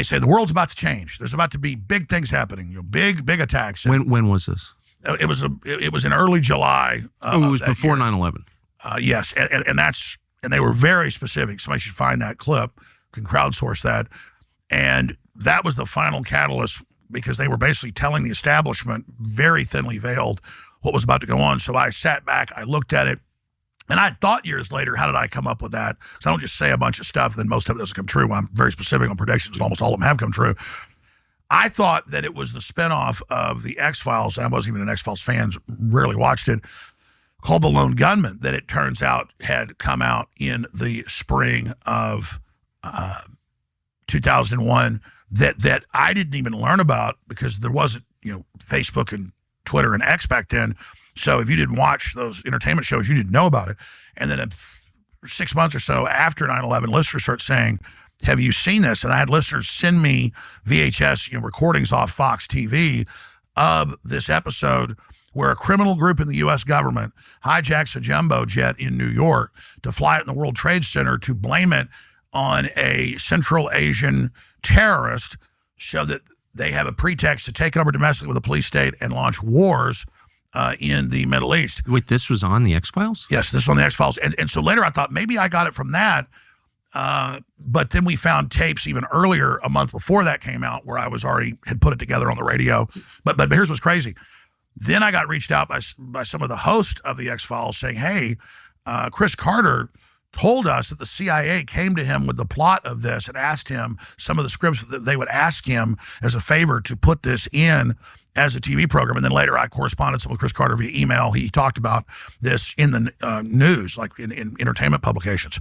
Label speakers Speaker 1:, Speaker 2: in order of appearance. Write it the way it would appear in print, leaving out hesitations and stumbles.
Speaker 1: they say the world's about to change. There's about to be big things happening. Big attacks.
Speaker 2: When was this?
Speaker 1: It was in early July.
Speaker 2: It was before 9/11.
Speaker 1: Yes, and they were very specific. Somebody should find that clip, can crowdsource that, and that was the final catalyst because they were basically telling the establishment, very thinly veiled, what was about to go on. So I sat back, I looked at it, and I thought years later, how did I come up with that? Because I don't just say a bunch of stuff, then most of it doesn't come true. When I'm very specific on predictions, and almost all of them have come true. I thought that it was the spinoff of the X-Files, and I wasn't even an X-Files fan, rarely watched it, called The Lone Gunman, that it turns out had come out in the spring of 2001 that I didn't even learn about because there wasn't, Facebook and Twitter and X back then. So if you didn't watch those entertainment shows, you didn't know about it. And then 6 months or so after 9/11, listeners start saying, have you seen this? And I had listeners send me VHS recordings off Fox TV of this episode where a criminal group in the U.S. government hijacks a jumbo jet in New York to fly it in the World Trade Center to blame it on a Central Asian terrorist so that they have a pretext to take over domestically with a police state and launch wars in the Middle East.
Speaker 2: Wait, this was on the X-Files?
Speaker 1: Yes, this was on the X-Files. And so later I thought maybe I got it from that. But then we found tapes even earlier, a month before that came out, where I had put it together on the radio. But here's what's crazy. Then I got reached out by some of the hosts of the X-Files saying, hey, Chris Carter told us that the CIA came to him with the plot of this and asked him some of the scripts that they would ask him as a favor to put this in as a TV program. And then later I corresponded with Chris Carter via email. He talked about this in the news, like in entertainment publications.